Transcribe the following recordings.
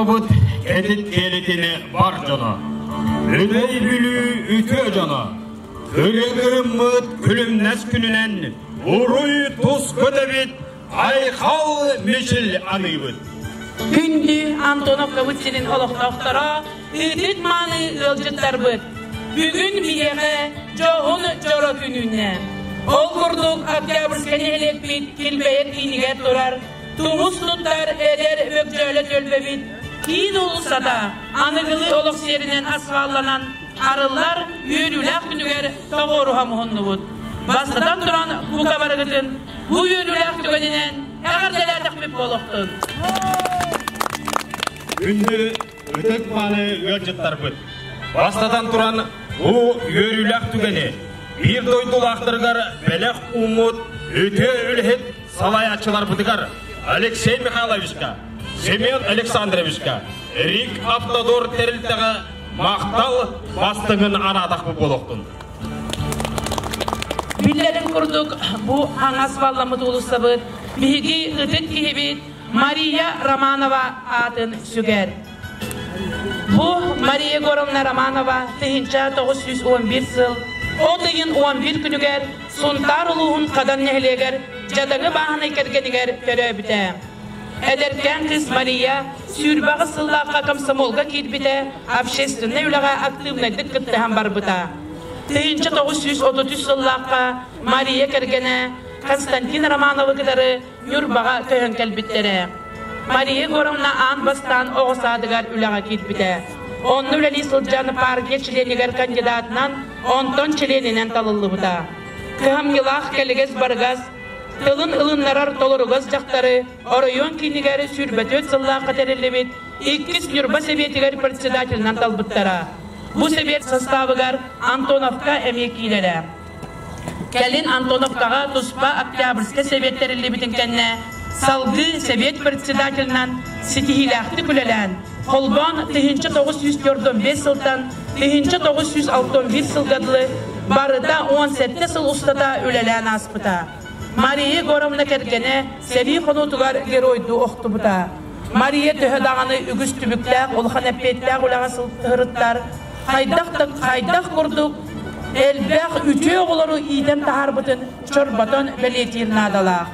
Tonobut edit gelitini var cana. Üley bülü ütü cana. Kölümüt külümnes gününen uruy tuz kötebit aykal meşil anıbıt. Gündü Antonovka Vıtsinin oloqtaqtara edit mani ılcıtlar bıt. Bugün bilege çoğun çoro gününe. Ol kurduk Oktyabrska nehlek bit kilbeyet iniger durar. Tuğuz tuttar eder ökçöyle tölbebit. Kiyin olsa da anıgılı oluq serinen asfallanan arılar yürülak günüger toğoruha muhunnu bud. Bastadan duran bu kabarıgıtın bu yürülak tükeninen eğerdeler takmip boluqtun. Gündü ötek mani ılcıtlar bıt. Bastadan duran bu yürülak tükeni bir doydulaqtırgar belek umut öte ülhet salayatçılar bıdıgar. Алексей Михайловичка, Семен Александровичка, Рик Автодор терилтеге мақтал бастығын анадақ bu болуқтын. Billerin kurduk bu hangas vallamı ulusa bıt. Bihigi ıtıt kihibit Maria Romanova adın süger. Bu Maria Gorovna Romanova tıhinca 911 yıl. O dıgın 11 günüger suntar uluğun kadan nehleger jadağı bahane kergeniger töröbüte. Ederken kız Maria sürbağı sıllaqa komsomolga kirbite общественный ulağa aktivnaydık kıttahan barbıta. Tıhinca 933 yıllaqa Maria kergene Konstantin Romanova gıdarı yurbağa töhön kelbittere. Maria Gorovna an bastan oğusadıgar ulağa kirbite. Onun üleli sılcanı partiya çileniger kandidatından 10 çileninen talıllı buda. Kıham yılaq keligez bargaz, tılın ılınlarar tolurugaz jaktarı, orayon kiniger sürbetöt sıllaqa terellebit, ikkis yurba sebiyetiger председательнан talbıttara. Bu sebiyet sastavıgar Antonovka emekilere. Kelin Antonovkaga tuspa Oktyabrska sebiyet terellebitin kenne, salgı sebiyet председательнан sitihilaqti külelen. Kolban tıhinci 945 yıldan tıhinci 961 yılgadlı barıda 17 yıl ustada ölelen aspıta. Maria Gorovna kergene sevi konutugar geroydu oktubuta. Maria töhedağını ügüs tübükler, olhan epetler ulağa sıltırıtlar. Haydak kurduk, elbaq ütü oğulları idem taharbıtın çorbatan belediyetin adalaq.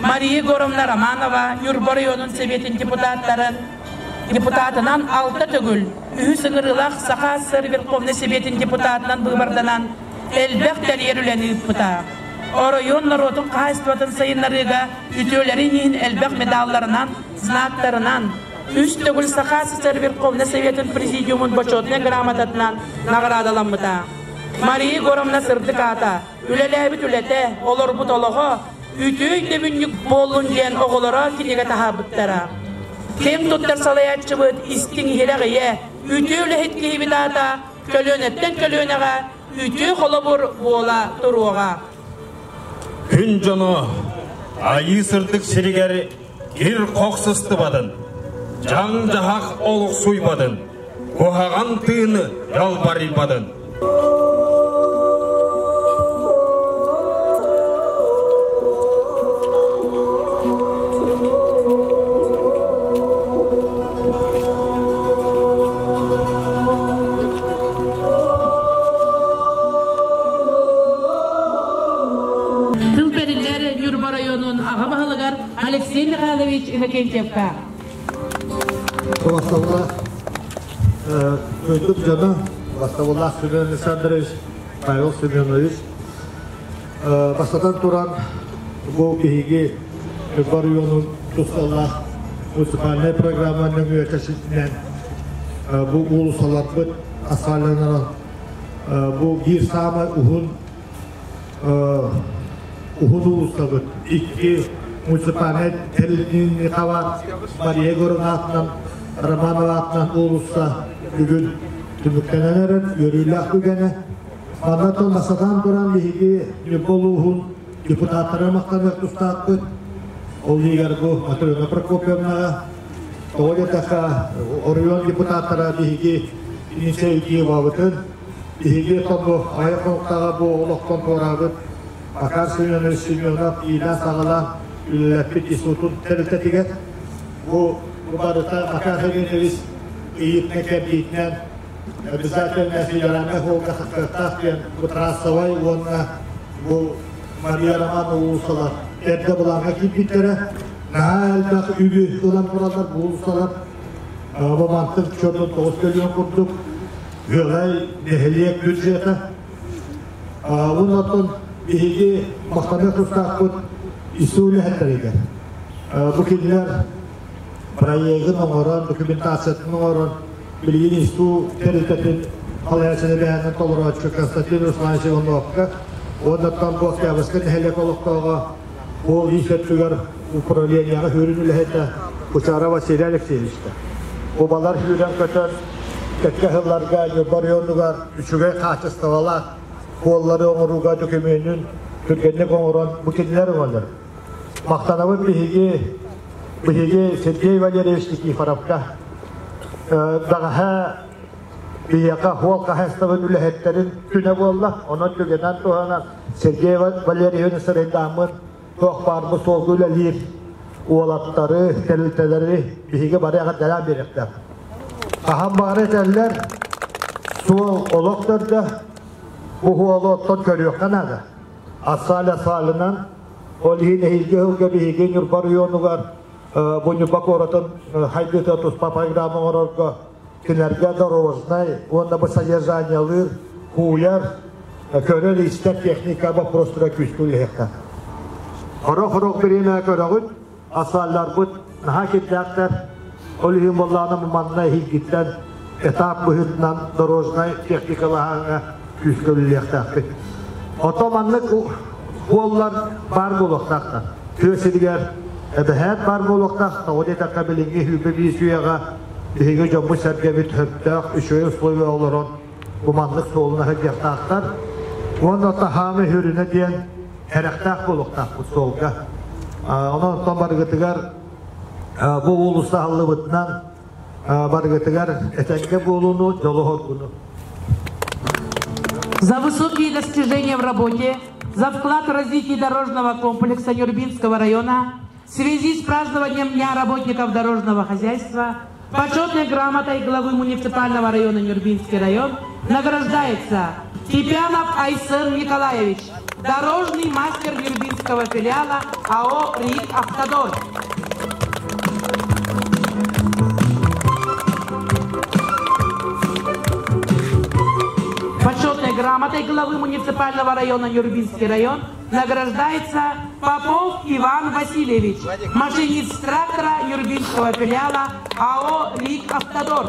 Maria Gorovna Romanova, Yurbarayonun seviyetin deputatından alta tögül, ühü sınırılaq saqa Serverkovna seviyetin deputatından bıbardanan elbaq deliyerülenip buta. Orayon narodun qaistvatın sayınlarıga ütülerin elbaq medallarından, znaklarından, üst tögül saqa Serverkovna seviyetin prezidiumun boçotuna gramatatından nagradalan buta. Maria Gorovna sırdık ata, ülelebit ülete, olur bu toloğu, ütüy debünlük bolun diyen oğulara kinege tahabıttara. Kim tuttar salayatçı bıt istin hileğiye, ütüyle hetkihi bidata, kölönetten kölöneğe, ütü kolabur boğla turuğa. Gün conu, ayı sırdık siriger, gir qoqsısты badın, can cahaq oluq suybadın, koğağan tığını yalbari badın. Алексей Михайлович Иннокентьевка. Vastavullah Öydük canı, Vastavullah Semyon Alexandrovich, Pavel Semyonovich. Bastadan duran bu bihigi Yurbarayonun Dostallah Municipalne programının üyetesinden bu ulusalar asfaltlanan bu bir sama uhun ulusalı iki Municipalne terliğini kavat Maria Gorovna atından Romanova atından ulusa bugün tümüklenenlerin yürüylük bugüne Mandatın masadan duran bihigi Yuboluhun deputatlara maqtanık ustaqı ol diğer bu Matrona Prokopyevna Toyotaka Orion deputatlara bihigi inisiyatif babıtın bihigi topu ayak noktaga bu oloqton torabıt Akar Semyonovich Semyonov ilan sağalan Üllepit İstutun terletetiget bu Кубарыта Макахович и Некебитнен обязательно федеральный холка хаттахтен трассовой вонна бу Мария Романова усалар. Это была какие-то наалдах үбі ұлан құралар бұл ұсталар. Бамантық чөтін 9 миллион құрдық. Гөлай нехелек бюджеті. Онатын бейге мақтаны құстақ бұд исулі әттіреген. Бұл келілер проектін оңырын, документациятын оңырын, білген исту теритетін қалайсыны бәйінен толырачы Константин Русланович Ивановқа. Ондан бұл кәбіскі нехелек олықтауға ол есептігер управленияға хүрінілі әді Кучара Василий Алексеевичті. Обалар хүрен көтін кетке ғылларға жүрбар йонуғар үшіге қачыстығалар қоллары оңыруға документін түргенлік оңырын бұкетілер олар. Мақтанавы бігі Сергей Валерьевич Никифоровқа дағаға бияқа хуалқа хәстығын үлі әттерін түні болла. Оның түгенен туғанан Сергей Валерьевич сырындамын тоқ барбы солғы үлелер уолаттары, тәрілтелері бігі барыға дәлем беректер. Ағам бары тәлілер суыл олықтырды бұғы олы оттон көріоқтан ады. Асал-асалынан ол ең әйілге үлге бігі нүрбар үйонуғар бұны бақ оратын хайдыты тұспа пайграмы орарға кенерге дорожнай, онда бұл содержаниялыр, хуяр, көрер істер техникаға простыра күскілі әқтен. Хорох біріне көрігін, асаллар бұд, наға кеттәқтер, олығын боллағына мұманына хилгіттен, этап бұхытынан дорожнай техникалағаңа күскілі әқтәқті. Отоманлық қоллар бар болуқтақтан. Көсілгер, әбіхәт бар болуқтақтан, оде тәққа білінге хүлбі бейсуяға Биһиге жомбу сәргәбит хөттәк үшөй условия олорон буманлык солуна хөттәктәктәр. Онда тахамы хүрүнә дигән хәрәктәк булыктак бу солга. Онан тамаргытыгар бу улусталлыбытнан баргытыгар этәккә булуну жолохот буну. За высокие достижения в работе, за вклад в развитие дорожного комплекса Нюрбинского района в связи с празднованием Дня работников дорожного хозяйства почетной грамотой главы муниципального района Нюрбинский район награждается Кипянов Айсен Николаевич, дорожный мастер Нюрбинского филиала АО «РИК Автодор». Почетной грамотой главы муниципального района Нюрбинский район награждается Попов Иван Васильевич, машинист трактора Нюрбинского филиала АО «РИК Автодор».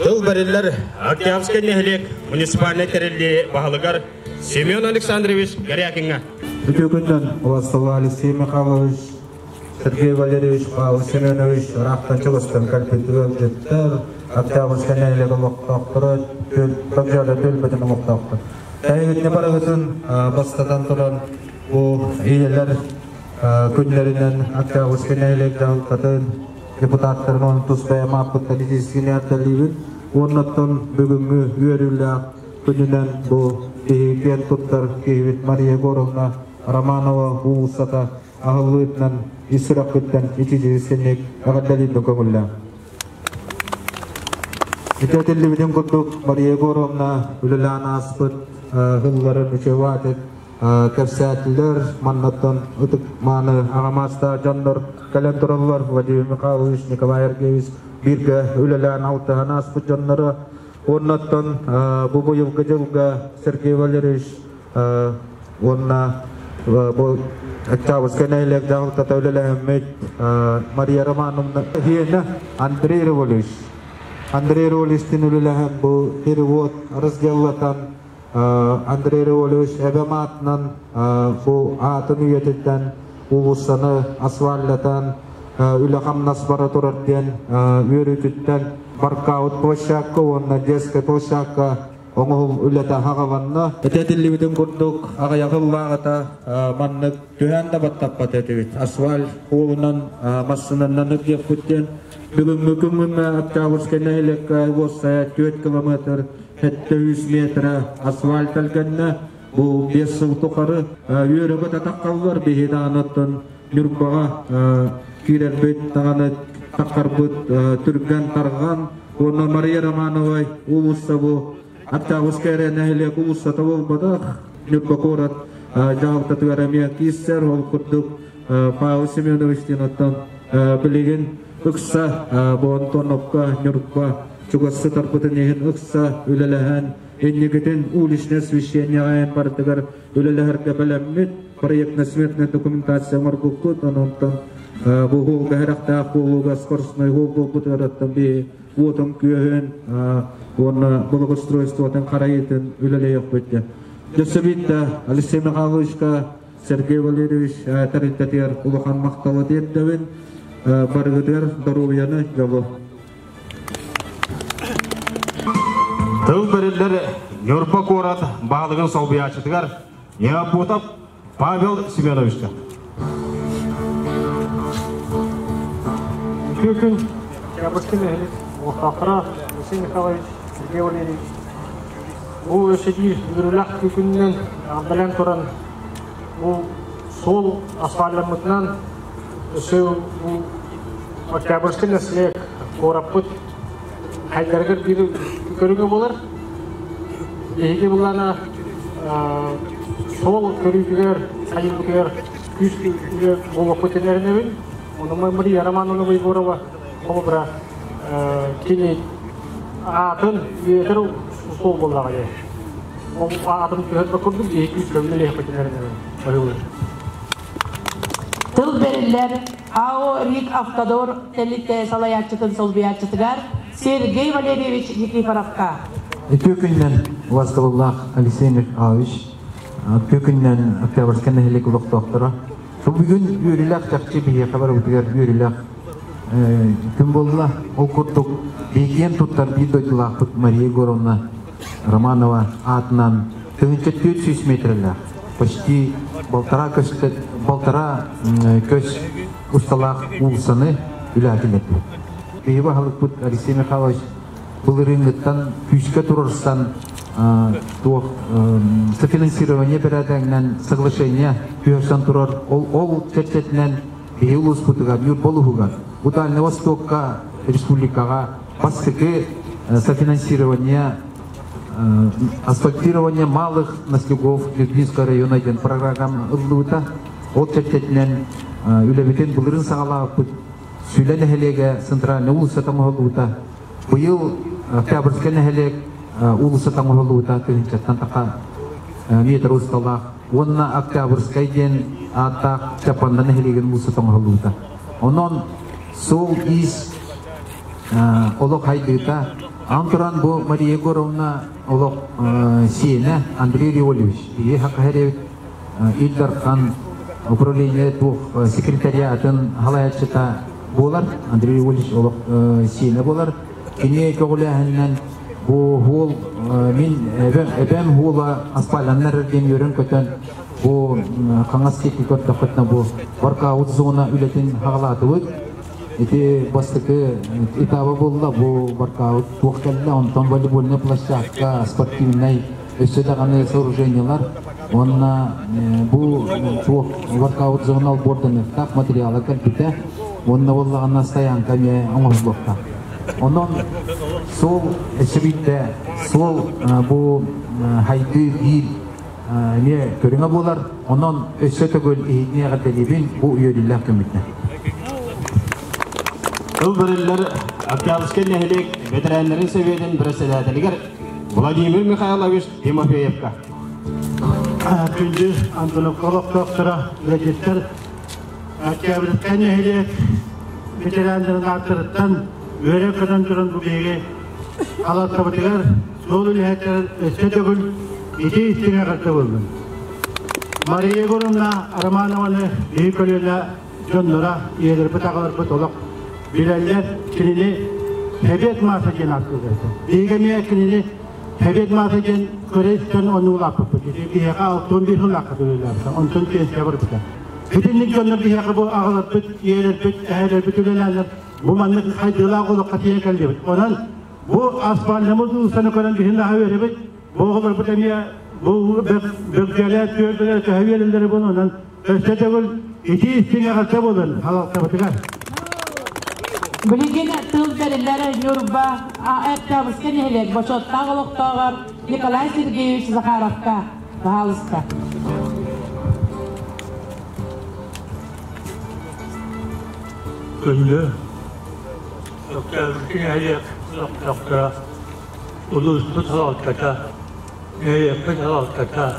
Тыл бариллер Октябрьский нехлек муниципальный терелли Бахалыгар Семен Александрович Горякинга. Бүтүгүндөн Уластова Алексей Михайлович, Сергей Валерьевич Павел Семенович, Рахтан Чылыстан Кальпетуэлдеттер, Октябрьский нехлек Локтоктора, Токжада Төлбетин Локтоктор. Тәйгітіне барығытын бастадан тұран бұл ейлер күнлерінен Октябрьский нехлек жаңылқатын депутаттарын оның тұспайы мақұтта дедескені әртәлейбін. Оннаттан бүгінгі үйерілі күнінен бұл кен тұттар кейбет Мария Горовна Романова ұлысата ағылуытынан исірақ күттен ечежесенек ағаддалейді көңілі. Итәтелі біден күттік Мария Горовна үліләна аспыт ғылларын үшеватет кәпсәтілер маннаттан ұтық маны ағамаста жандар кәлем тұралар Владимир Михайлович, Николай Ергевич бірге үлілән алтыған аспыт жаннары. Оннаттан бұл бұйылғы жылға Сергей Валерьевич онна бұл Октябрьский нәйлек жағылтата үліләмет Мария Романовна хиені Андрей Риволевич. Андрей Риволевичтің үліләм бұл перевод разделлатан Андрей Риволевич әбәматынан бұл атын үйететтен улысаны асфальдатан үліғам насбара тұрарден үйерітеттен паркаут площадка, онна детская площадка оңыл үләті хағаванна. Әтәтілі бітін күрдік ағаяғыллағыта маннық түйәнді баттаппат әтевет. Асфальт қолынан массынынан үкеп күттен бүгінгі күнгіні Октябрьский нәйлік болса 4 километр, 700 метр асфальт әлгенні. bu 5 yıl tokarı yörege tatakkallar behidanattan nürbağa kirerbet tağanı takarbut türkgen targan ona Maria Romanova ulussa bu hatta uskere nehle ulussa tavul badak nürbakorat jawab tatuaramia kisser ol kurduk Paul Semyonovich tinattan bilegen ыкса бонтонопка нюркка чугасы тарпытынehen ыкса үлеләһән эннегетен уличне священнигаян бардыгар үлеләһәргә беләммит проектна сметна документация маргукут онтон бу гәрәхтә кулуга скоростной гол бутыраттан би отом көһен оны благоустройствотан карайтын үлеләйек бетте Десебитта Алексей Михайловичка Сергей Валерьевич таритатер улахан макталы деттебен Баргыдыр здоровьяны жолу. Тыл берелер Нюрпа Корат бағылығын саубиячытығар Неопотов Павел Семеновичка. Күн Кабышкин әхлет Мұхтақыра Алексей Михайлович Сергей Валерьевич бұл өседи үріләк күннен білен тұран бұл сол асфальтымытынан өсеу бұл Октябрьский наслек кораппыт хайдаргар биру көрүгө болар. Эги булана сол көрүгөр сайылгыр күскүгө болопутенеринебин. Онун Мария Романовна Бойборова колбра кини атын ветер сол болгага. Ол атын көрүп көрдүк эки көмөлө хапетенеринебин. Тыл берилер АО РИК Автодор телите салаятчытын солбиятчытыгар Сергей Валерьевич Никифоровка. Көкүннен Васкалуллах Алексей Михайлович көкүннен Октябрьский нәһлек улук доктора. Бүгүн үрүләк чакчы бие хабар үтүгәр үрүләк ким булла ол куртук беген туттар бидойлах Мария Егоровна Романова атынан 400 метрлер. Почти полтора көз усталах улсаны үләтілет. Бейба халықпыт Алексей Михайлович бұл рынгыттан күшке тұрырстан софинансирование берәдәңнен соглашение күйерсан тұрар ол чәтчетінен бейыл ұспытыға бүйір болуғыға. Bu Дальний Востокқа, республикаға бастықы софинансирование асфальтирование малых наследков Литвинского района ден программа ылдыута ол чәтчетінен үләбетен бұлырын сағалап сөйлен әхелеге центральный улысы тамағылуыта бұйыл Октябрьский әхелек улысы тамағылуыта түйінчеттен тақа метр ұсталақ онына Октябрьский ден аттақ Чапандан әхелеген улысы тамағылуыта онын сол ис олық хайдыта Антуран бу Мария Егоровна олық сиене Андрей Ривольевич. И хакахаревит Ильдархан управление двух секретариатын халаячыта болар. Андрей Ривольевич олық сиене болар. Кене көғіләхіннен бу хул мен әбәм хула аспайланнар ден өрін көтен бу қаңас техникот тақытна бу барқа зона үлетін хағалаты өт. Эти бастыки этабы болла бу баркаут тукталда онтон волейбольная площадка спортивный өсөдаганы сооружениялар онна бу баркаут зонал борданы так материалы калпите онна боллагана стоянка ме оңоздукта онон сол эсебитте сол бу хайды бир не көрүңө болар онон өсөтөгөл ийне гаделибин бу үйөрүлөр көмүтне Тыл берелер Октябрьский нәһлек ветераннарын советін председателігер Владимир Михайлович Тимофеевка. Күнді Антонов Колок доктора регистр Октябрьский нәһлек ветераннарын артырыттан өрі қыдан тұрын бұл бейге алаттабытығар сол үләттер өсте төгіл ете істене қарты болдым. Мария Егоровна Романованы бей көліне жонлара елір бұтағалар бұтолық Bilenler kinini hebet masajın akıllıdır. Diğerine kinini hebet masajın köresten onu lakıptı. Diğer altın bir lakıptılar. Ondan keşke varıptı. Bütünlük gönül bir yakı bu ağlar büt, yerler büt, ehler bütünlerler. Bu manlık haydılar kolu katiye geldi. Onun bu asfaltımız ustanı gören bir daha öyle büt. Bu oğullar bu demiye bu bölgeler gördüler ki hayalleri bunun östetegül iki istine kalsa bulun halkta batıkar. Bilgin tıl verilere Yorba Aktabısken helek boşotta gılıqtağır Nikolay Sergeyevich Zakharovka Bahalıska. Gündü Aktabısken helek Zakharovka Uluslu Salakata Helek Salakata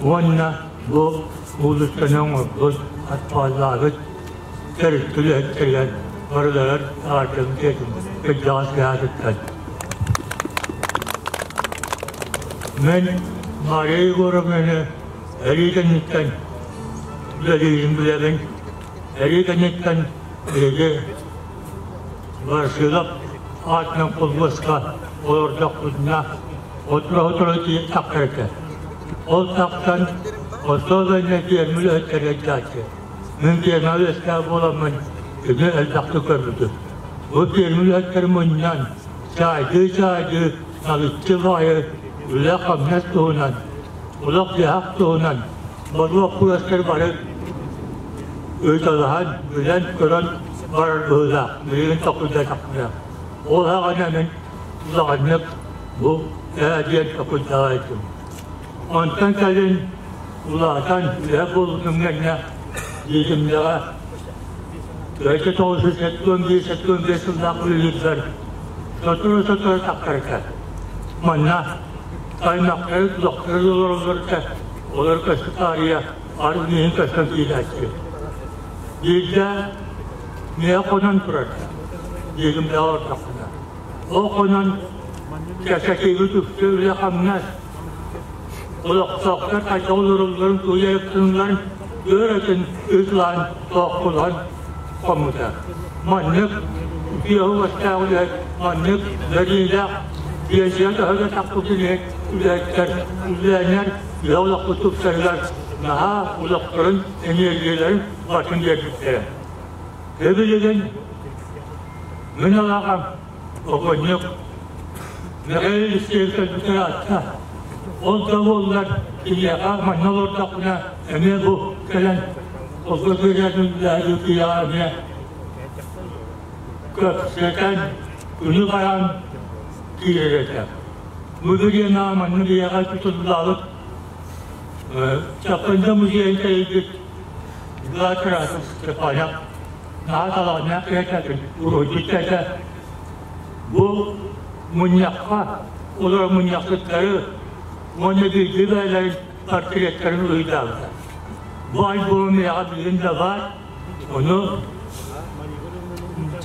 Vanna bu Uluslu'nun bu atfazlarıt teristülü etkiler Oralar artık geçim ve cazgâdıklar. Ben Maria'yı görmeni erigenlikten bildiğim bile ben erigenlikten bildi başlayıp atına kulbaska orada kuduna otura diye takarken o taktan o sözlerine diye mülahtere geldi. Mümkün alışka bulamın ne elbette gördü. Bu termüleklerimden saydı nalıtçıvayı ulakam nestuğunan ulak yahtuğunan bazı kuraslar var ötalahan bilen gören var ulak bilen takılda takılda o haganın ulakınlık bu diğer takılda ait. Ondan kalın ulaktan ne buldum ne diyimlere Öyle toğusu sektörün bir sıldak ülüdüler. Sotur takarken. Manna, kaymakları, tuzakları olursa, olur kaçtı tarihe, arz neyin kaçtan ilaçtı. Dilde neye konan durardı? Dilimde ortakına. O konan, kesekeyi tüftü, öyle kamnaz. Ulaklar kaçta olurların, tuya yaptığınların, öğretin, ızlan, toğkulan, komuta. Manlık, bir havaştağılar, manlık, veriler, diyeceğiz öyle takıldığını, üleyenler, yavlak kutupsarlar, daha ulakların, enerjilerin başını verdikleri. Ebilegen, ben Allah'ım, o manlık, ne kadar isteyirken bir kere atsa, o davullar, ilyağa, manal ortakına, emeğe bu, gelen, o gözlerinin lahı kıyamine, köpseten, ünü kayan giyirecek. Müdürüye namanını bir yere tutuldu alıp, çapında müziğin teyit, gâtırası sıkıpayak, nâtalarına kıyacakın, uğurcuklarda, bu munyakka, olur munyaklıkları, onu bildiği beylerin portretlerini uydağıdır. Bu albümün birinde var, onu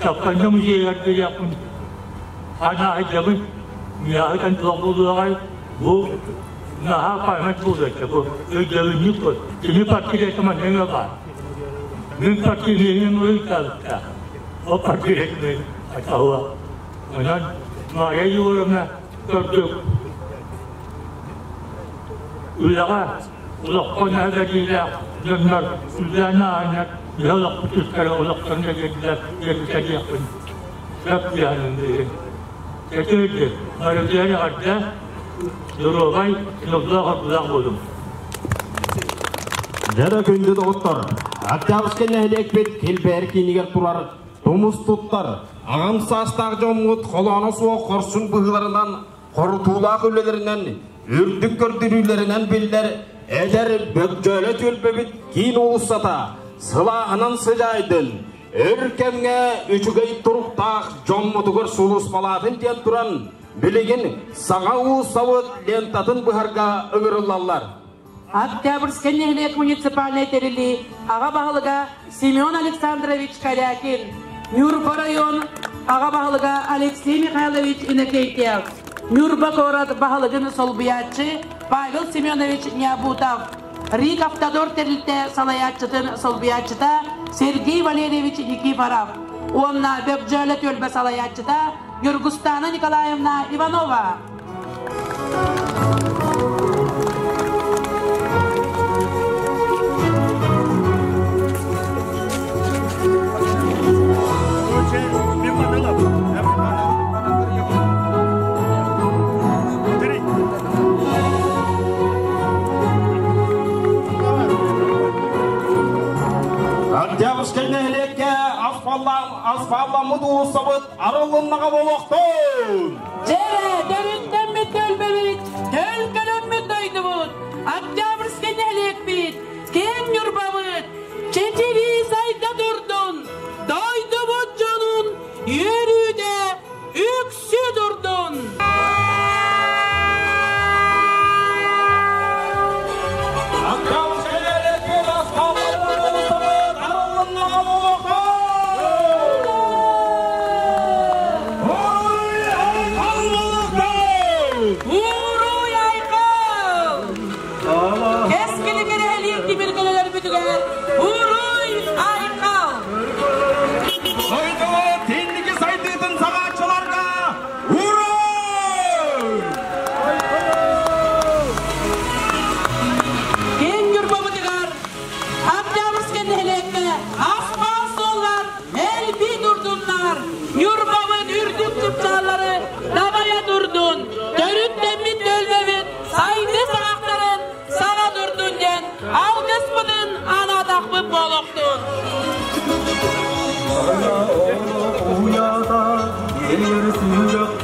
çapkanda müziğlerde yapın. Ana acabın miyahıdan topluluğa bu naha kaymet bulacak bu. Ödevünlük bu. Kimi partide zaman ne var? Min partilerin uydağıdır. O partilerin hatağı. Ondan mağaya yorumuna gördük. Ulağa, ulakon evveliyle dönler, üzerine aynak, yalak kutuskara ulaklarına geldiler, geldiler yapın. Hep yanındayım. Getirdi, arıcıları arda, durubay, kulak buldum. Jara kündü doğutlar, Aktabısken ehlek bet kelber kiniger turar, domuz tuttar, ağam sastaq jomut, kolana soğuk korsun bıhılarından, korutuğulak ülelerinden, ürdük gördürülerinden biller, eder bökjöle tölbebit kiin ulusata, sılağının sıcaydın, örkemge üçügey turuktaq jommutugur sulus palatın diyen turan, biligin sağa ulusavut lentatın bıharga öngürüllallar. Октябрьский нехлек муниципальный терили Агабахалыга Семен Александрович Корякин, Нюрба район Агабахалыга Алексей Михайлович Иннокентьев, Нюрба город Бахалыгын Солбиятчы Павел Семенович Необутов, Рик Автодор терилте Салаятчытын Солбиятчыта Сергей Валерьевич Никифоров, Онна Бекжөле Тölbe Салаятчыта Юргустана Николаевна Иванова. asfallamı doğusabıt aralınnağa boloktun. Jere, dörütten mi tölbebit, tölkelen mi doydubut, Oktyabrsk'e nelekbit, ken yurbabıt, çetiri sayda durdun, doydubut canun, yürüde, üksü durdun. Oktyabrsk'e nelekbit, asfallamı doğusabıt aralınnağa boloktun. Uruy aykal! Eskili kere heliyekti bir kaleler bütüger. Uruy aykal! Soydu tendiki saydıydın savaşçılarga. Uruy! Ken yurbabı dıgar. Oktyabrsk'e nelekte. Asfal sollar. Elbi durdunlar. Yurbabın ürdük tüpçaları. Davaya durdun. Dörütten mi dölbevit. Saydı sağakların. Sana durdun gen. Al kısmının anadaklı boloktun. Uyada yer sıcak